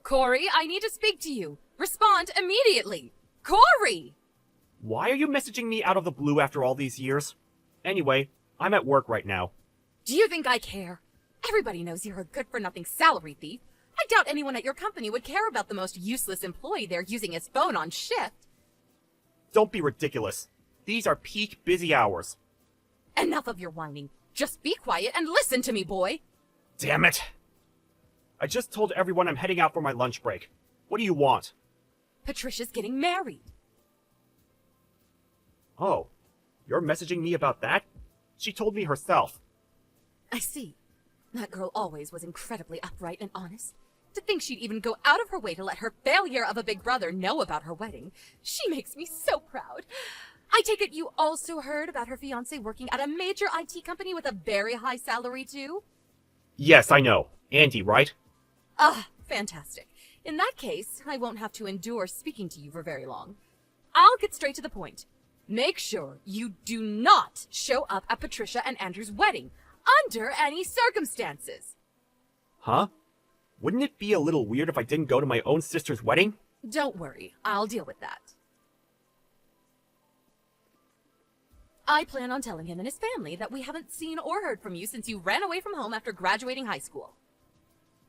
Corey, I need to speak to you. Respond immediately. Corey! Why are you messaging me out of the blue after all these years? Anyway, I'm at work right now. Do you think I care? Everybody knows you're a good-for-nothing salary thief. I doubt anyone at your company would care about the most useless employee there using his phone on shift. Don't be ridiculous. These are peak busy hours. Enough of your whining. Just be quiet and listen to me, boy. Damn it. I just told everyone I'm heading out for my lunch break. What do you want? Patricia's getting married. Oh, you're messaging me about that? She told me herself. I see. That girl always was incredibly upright and honest. To think she'd even go out of her way to let her failure of a big brother know about her wedding. She makes me so proud. I take it you also heard about her fiancé working at a major IT company with a very high salary, too? Yes, I know. Andy, right? Ah, fantastic. In that case, I won't have to endure speaking to you for very long. I'll get straight to the point. Make sure you do not show up at Patricia and Andrew's wedding, under any circumstances. Huh? Wouldn't it be a little weird if I didn't go to my own sister's wedding? Don't worry, I'll deal with that. I plan on telling him and his family that we haven't seen or heard from you since you ran away from home after graduating high school.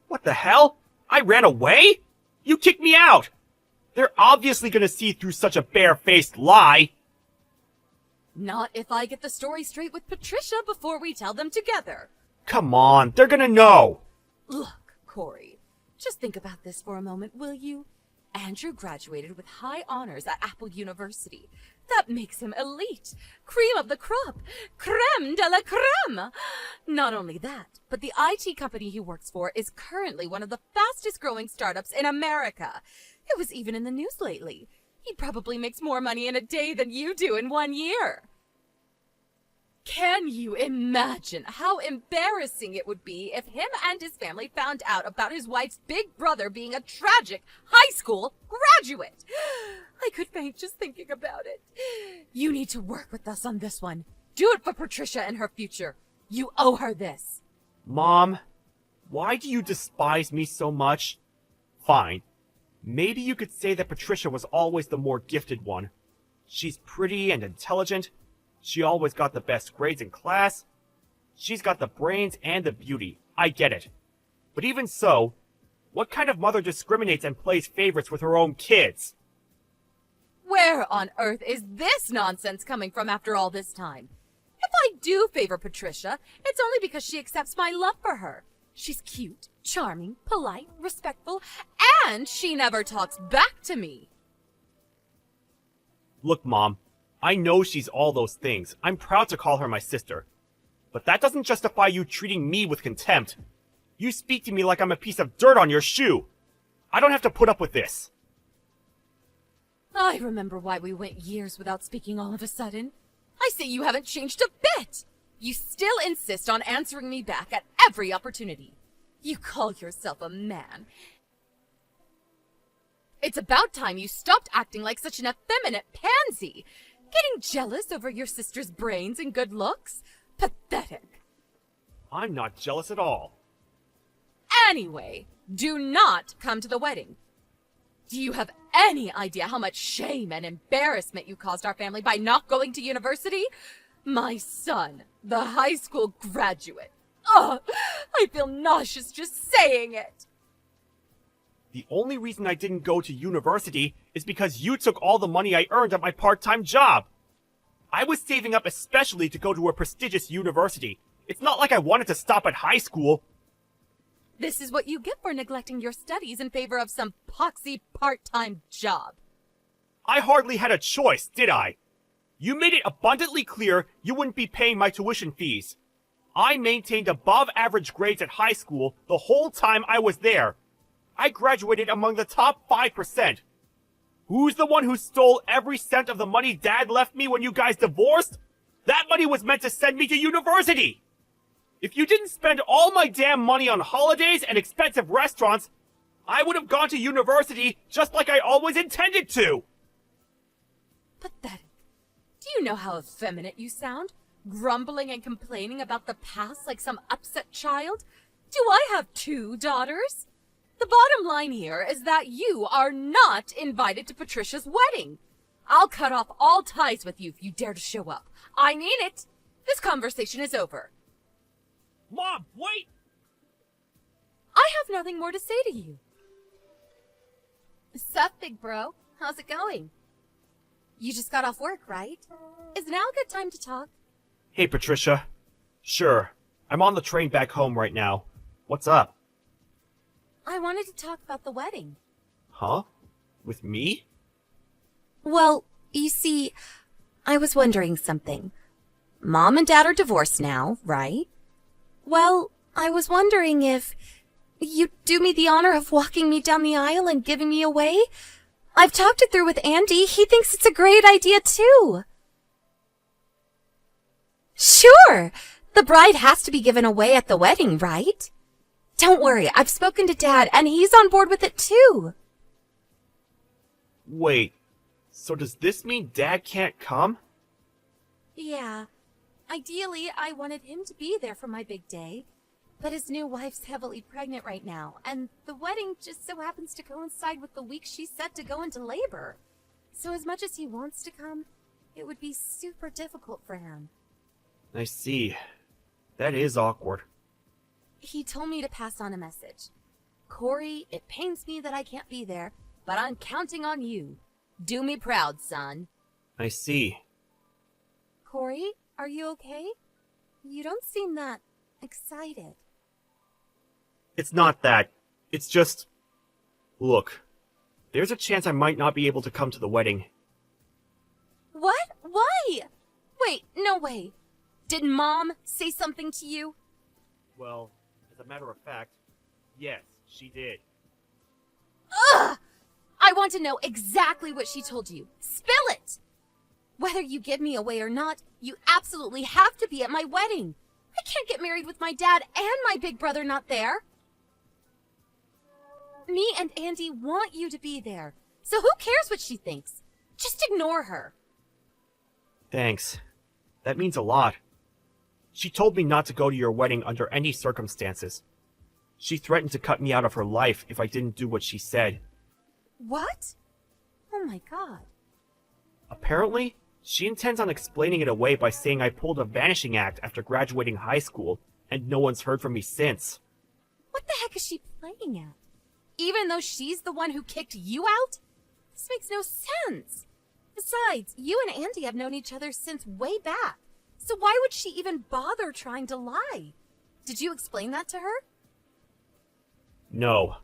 What the hell? I ran away? You kicked me out! They're obviously gonna see through such a bare-faced lie. Not if I get the story straight with Patricia before we tell them together. Come on, they're gonna know! Look, Corey, just think about this for a moment, will you? Andrew graduated with high honors at Apple University. That makes him elite, cream of the crop, creme de la creme. Not only that, but the IT company he works for is currently one of the fastest growing startups in America. It was even in the news lately. He probably makes more money in a day than you do in 1 year. Can you imagine how embarrassing it would be if him and his family found out about his wife's big brother being a tragic high school graduate? I could faint just thinking about it. You need to work with us on this one. Do it for Patricia and her future. You owe her this. Mom, why do you despise me so much? Fine. Maybe you could say that Patricia was always the more gifted one. She's pretty and intelligent. She always got the best grades in class. She's got the brains and the beauty. I get it. But even so, what kind of mother discriminates and plays favorites with her own kids? Where on earth is this nonsense coming from after all this time? If I do favor Patricia, it's only because she accepts my love for her. She's cute, charming, polite, respectful, and she never talks back to me. Look, Mom, I know she's all those things. I'm proud to call her my sister. But that doesn't justify you treating me with contempt. You speak to me like I'm a piece of dirt on your shoe. I don't have to put up with this. I remember why we went years without speaking all of a sudden. I say you haven't changed a bit. You still insist on answering me back at every opportunity. You call yourself a man. It's about time you stopped acting like such an effeminate pansy. Getting jealous over your sister's brains and good looks? Pathetic. I'm not jealous at all. Anyway, do not come to the wedding. Do you have any idea how much shame and embarrassment you caused our family by not going to university? My son, the high school graduate. Ugh, I feel nauseous just saying it. The only reason I didn't go to university is because you took all the money I earned at my part-time job. I was saving up especially to go to a prestigious university. It's not like I wanted to stop at high school. This is what you get for neglecting your studies in favor of some poxy part-time job. I hardly had a choice, did I? You made it abundantly clear you wouldn't be paying my tuition fees. I maintained above-average grades at high school the whole time I was there. I graduated among the top 5%. Who's the one who stole every cent of the money Dad left me when you guys divorced? That money was meant to send me to university! If you didn't spend all my damn money on holidays and expensive restaurants, I would have gone to university just like I always intended to! Pathetic. Do you know how effeminate you sound? Grumbling and complaining about the past like some upset child? Do I have 2 daughters? The bottom line here is that you are not invited to Patricia's wedding. I'll cut off all ties with you if you dare to show up. I mean it. This conversation is over. Mom, wait! I have nothing more to say to you. Sup, big bro? How's it going? You just got off work, right? Is now a good time to talk? Hey, Patricia. Sure. I'm on the train back home right now. What's up? I wanted to talk about the wedding. Huh? With me? Well, you see, I was wondering something. Mom and Dad are divorced now, right? Well, I was wondering if you'd do me the honor of walking me down the aisle and giving me away? I've talked it through with Andy. He thinks it's a great idea, too. Sure! The bride has to be given away at the wedding, right? Don't worry, I've spoken to Dad, and he's on board with it, too. Wait, so does this mean Dad can't come? Yeah. Ideally, I wanted him to be there for my big day. But his new wife's heavily pregnant right now, and the wedding just so happens to coincide with the week she's set to go into labor. So as much as he wants to come, it would be super difficult for him. I see. That is awkward. He told me to pass on a message. Corey, it pains me that I can't be there, but I'm counting on you. Do me proud, son. I see. Corey, are you okay? You don't seem that excited. It's not that. It's just... Look, there's a chance I might not be able to come to the wedding. What? Why? Wait, no way. Did Mom say something to you? Well, as a matter of fact, yes, she did. Ugh! I want to know exactly what she told you. Spill it! Whether you give me away or not, you absolutely have to be at my wedding. I can't get married with my dad and my big brother not there. Me and Andy want you to be there, so who cares what she thinks? Just ignore her. Thanks. That means a lot. She told me not to go to your wedding under any circumstances. She threatened to cut me out of her life if I didn't do what she said. What? Oh my god. Apparently, she intends on explaining it away by saying I pulled a vanishing act after graduating high school, and no one's heard from me since. What the heck is she playing at? Even though she's the one who kicked you out? This makes no sense. Besides, you and Andy have known each other since way back. So why would she even bother trying to lie? Did you explain that to her? No.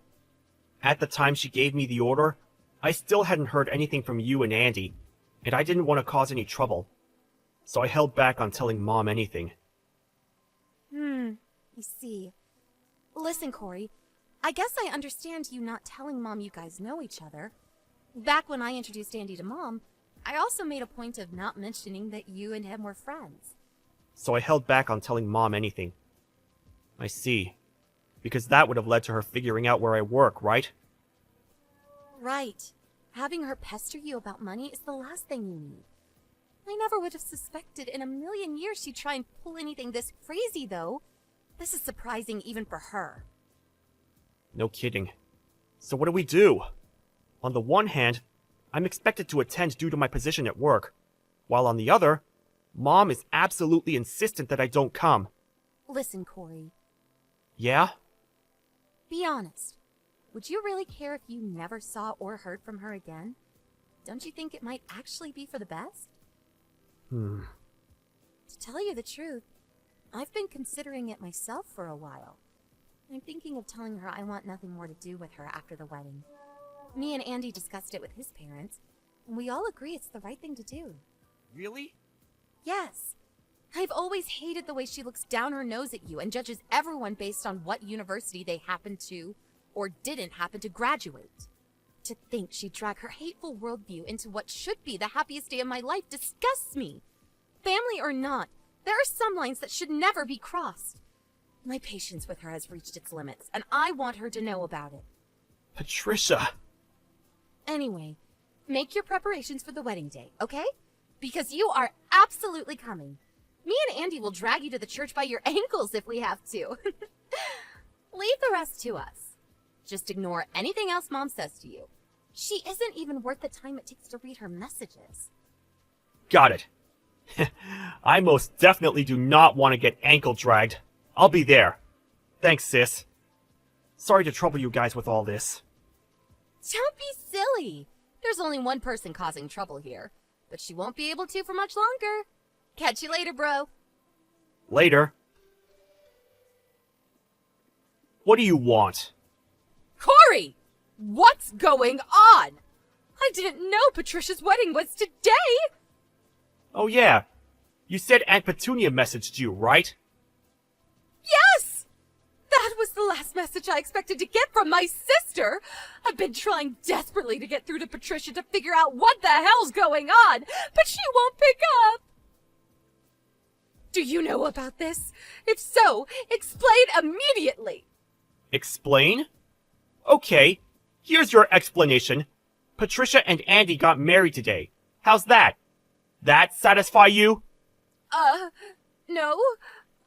At the time she gave me the order, I still hadn't heard anything from you and Andy, and I didn't want to cause any trouble. So I held back on telling Mom anything. I see. Listen, Corey, I guess I understand you not telling Mom you guys know each other. Back when I introduced Andy to Mom, I also made a point of not mentioning that you and him were friends. So I held back on telling Mom anything. I see. Because that would have led to her figuring out where I work, right? Right. Having her pester you about money is the last thing you need. I never would have suspected in a million years she'd try and pull anything this crazy, though. This is surprising even for her. No kidding. So what do we do? On the one hand, I'm expected to attend due to my position at work, while on the other, Mom is absolutely insistent that I don't come. Listen, Corey. Yeah? Be honest. Would you really care if you never saw or heard from her again? Don't you think it might actually be for the best? To tell you the truth, I've been considering it myself for a while. I'm thinking of telling her I want nothing more to do with her after the wedding. Me and Andy discussed it with his parents, and we all agree it's the right thing to do. Really? Yes. I've always hated the way she looks down her nose at you and judges everyone based on what university they happen to or didn't happen to graduate. To think she'd drag her hateful worldview into what should be the happiest day of my life disgusts me. Family or not, there are some lines that should never be crossed. My patience with her has reached its limits, and I want her to know about it. Patricia! Anyway, make your preparations for the wedding day, okay? Because you are absolutely coming. Me and Andy will drag you to the church by your ankles if we have to. Leave the rest to us. Just ignore anything else Mom says to you. She isn't even worth the time it takes to read her messages. Got it. I most definitely do not want to get ankle dragged. I'll be there. Thanks, sis. Sorry to trouble you guys with all this. Don't be silly. There's only one person causing trouble here, but she won't be able to for much longer. Catch you later, bro. Later. What do you want? Corey! What's going on? I didn't know Patricia's wedding was today! Oh yeah. You said Aunt Petunia messaged you, right? Yes! That was the last message I expected to get from my sister! I've been trying desperately to get through to Patricia to figure out what the hell's going on, but she won't pick up! Do you know about this? If so, explain immediately! Explain? Okay, here's your explanation. Patricia and Andy got married today. How's that? That satisfy you? No.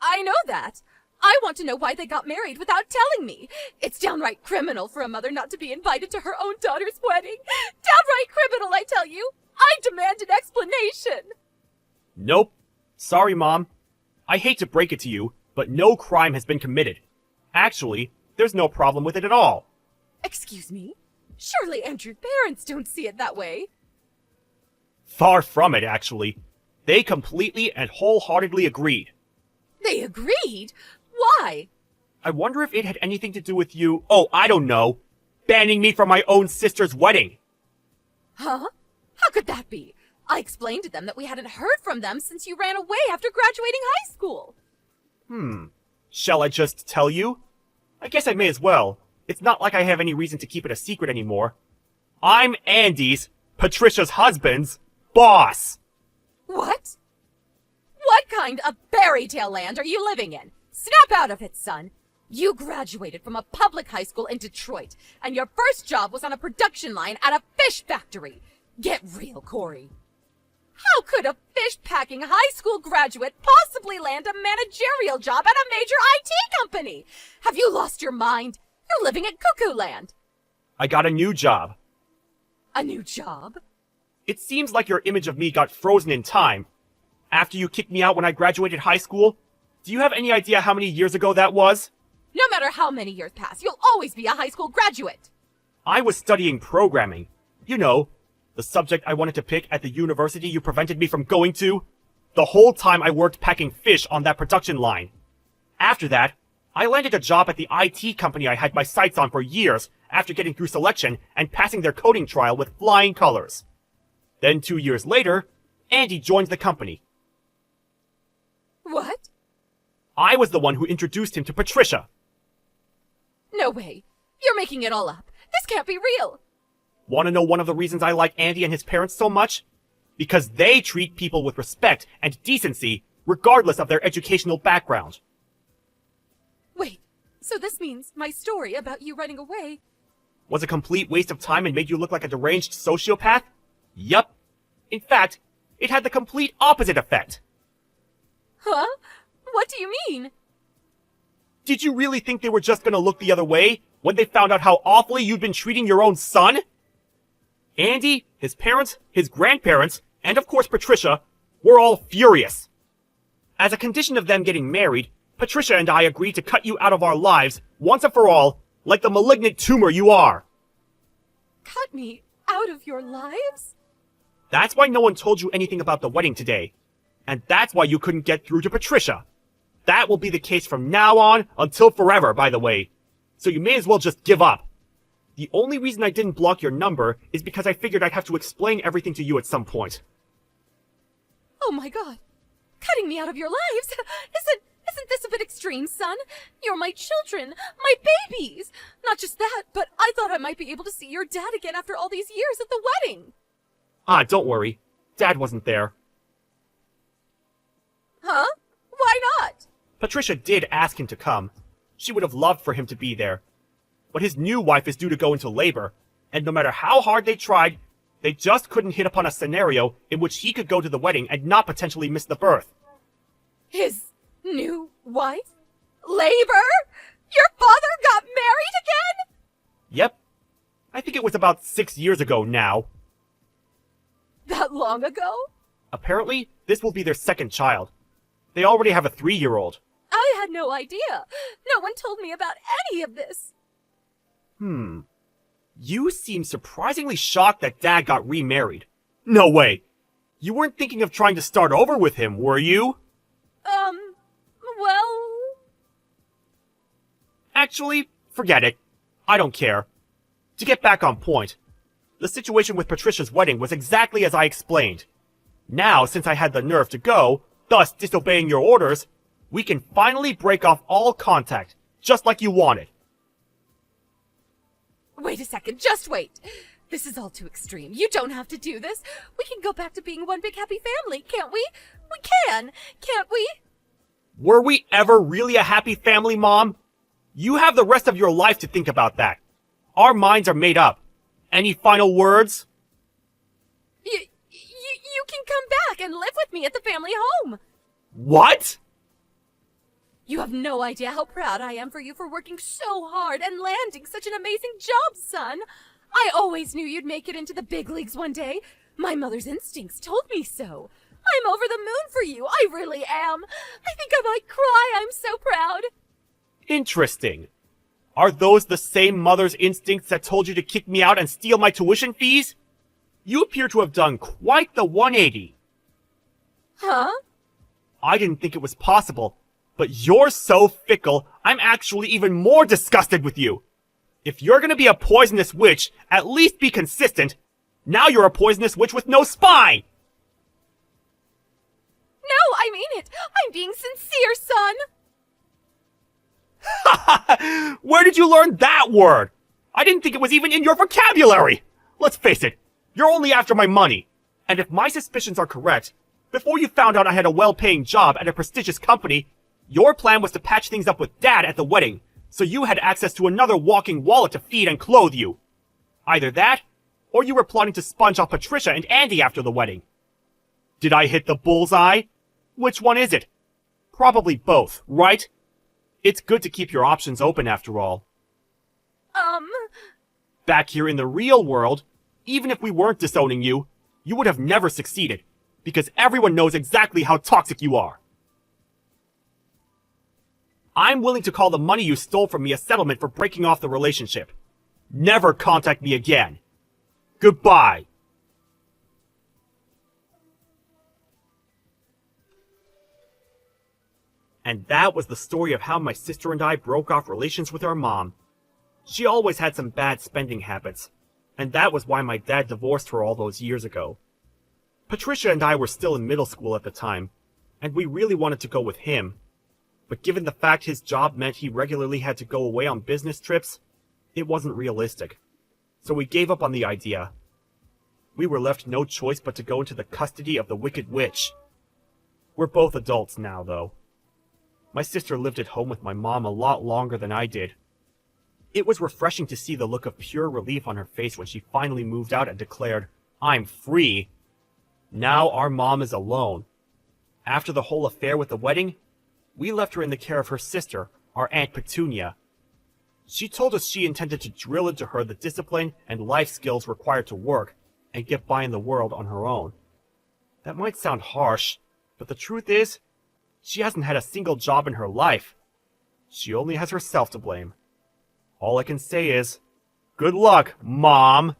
I know that. I want to know why they got married without telling me. It's downright criminal for a mother not to be invited to her own daughter's wedding. Downright criminal, I tell you. I demand an explanation. Nope. Sorry, Mom. I hate to break it to you, but no crime has been committed. Actually, there's no problem with it at all. Excuse me? Surely Andrew's parents don't see it that way. Far from it, actually. They completely and wholeheartedly agreed. They agreed? Why? I wonder if it had anything to do with you, I don't know, banning me from my own sister's wedding. Huh? How could that be? I explained to them that we hadn't heard from them since you ran away after graduating high school. Shall I just tell you? I guess I may as well. It's not like I have any reason to keep it a secret anymore. I'm Andy's, Patricia's husband's, boss! What? What kind of fairy tale land are you living in? Snap out of it, son! You graduated from a public high school in Detroit, and your first job was on a production line at a fish factory. Get real, Corey. How could a fish-packing high school graduate possibly land a managerial job at a major IT company? Have you lost your mind? You're living in cuckoo land. I got a new job. A new job? It seems like your image of me got frozen in time. After you kicked me out when I graduated high school, do you have any idea how many years ago that was? No matter how many years pass, you'll always be a high school graduate. I was studying programming. You know, the subject I wanted to pick at the university you prevented me from going to. The whole time I worked packing fish on that production line. After that, I landed a job at the IT company I had my sights on for years after getting through selection and passing their coding trial with flying colors. Then 2 years later, Andy joined the company. What? I was the one who introduced him to Patricia. No way. You're making it all up. This can't be real. Want to know one of the reasons I like Andy and his parents so much? Because they treat people with respect and decency, regardless of their educational background. Wait, so this means my story about you running away... Was a complete waste of time and made you look like a deranged sociopath? Yup. In fact, it had the complete opposite effect. Huh? What do you mean? Did you really think they were just gonna look the other way when they found out how awfully you'd been treating your own son? Andy, his parents, his grandparents, and of course Patricia, were all furious. As a condition of them getting married, Patricia and I agreed to cut you out of our lives once and for all, like the malignant tumor you are. Cut me out of your lives? That's why no one told you anything about the wedding today. And that's why you couldn't get through to Patricia. That will be the case from now on until forever, by the way. So you may as well just give up. The only reason I didn't block your number is because I figured I'd have to explain everything to you at some point. Oh my god. Cutting me out of your lives? Isn't this a bit extreme, son? You're my children, my babies. Not just that, but I thought I might be able to see your dad again after all these years at the wedding. Don't worry. Dad wasn't there. Huh? Why not? Patricia did ask him to come. She would have loved for him to be there. But his new wife is due to go into labor, and no matter how hard they tried, they just couldn't hit upon a scenario in which he could go to the wedding and not potentially miss the birth. His new wife? Labor? Your father got married again? Yep. I think it was about 6 years ago now. That long ago? Apparently, this will be their second child. They already have a 3-year-old. I had no idea. No one told me about any of this. You seem surprisingly shocked that Dad got remarried. No way. You weren't thinking of trying to start over with him, were you? Well... Actually, forget it. I don't care. To get back on point, the situation with Patricia's wedding was exactly as I explained. Now, since I had the nerve to go, thus disobeying your orders, we can finally break off all contact, just like you wanted. Wait a second, just wait. This is all too extreme. You don't have to do this. We can go back to being one big happy family, can't we? We can, can't we? Were we ever really a happy family, Mom? You have the rest of your life to think about that. Our minds are made up. Any final words? You can come back and live with me at the family home. What? You have no idea how proud I am for you for working so hard and landing such an amazing job, son. I always knew you'd make it into the big leagues one day. My mother's instincts told me so. I'm over the moon for you. I really am. I think I might cry. I'm so proud. Interesting. Are those the same mother's instincts that told you to kick me out and steal my tuition fees? You appear to have done quite the 180. Huh? I didn't think it was possible, but you're so fickle, I'm actually even more disgusted with you. If you're gonna be a poisonous witch, at least be consistent. Now you're a poisonous witch with no spine! No, I mean it. I'm being sincere, son. Where did you learn that word? I didn't think it was even in your vocabulary. Let's face it, you're only after my money. And if my suspicions are correct, before you found out I had a well-paying job at a prestigious company, your plan was to patch things up with Dad at the wedding, so you had access to another walking wallet to feed and clothe you. Either that, or you were plotting to sponge off Patricia and Andy after the wedding. Did I hit the bullseye? Which one is it? Probably both, right? It's good to keep your options open after all. Back here in the real world, even if we weren't disowning you, you would have never succeeded, because everyone knows exactly how toxic you are. I'm willing to call the money you stole from me a settlement for breaking off the relationship. Never contact me again. Goodbye. And that was the story of how my sister and I broke off relations with our mom. She always had some bad spending habits, and that was why my dad divorced her all those years ago. Patricia and I were still in middle school at the time, and we really wanted to go with him. But given the fact his job meant he regularly had to go away on business trips, it wasn't realistic. So we gave up on the idea. We were left no choice but to go into the custody of the Wicked Witch. We're both adults now, though. My sister lived at home with my mom a lot longer than I did. It was refreshing to see the look of pure relief on her face when she finally moved out and declared, "I'm free." Now our mom is alone. After the whole affair with the wedding, we left her in the care of her sister, our Aunt Petunia. She told us she intended to drill into her the discipline and life skills required to work and get by in the world on her own. That might sound harsh, but the truth is, she hasn't had a single job in her life. She only has herself to blame. All I can say is, good luck, Mom!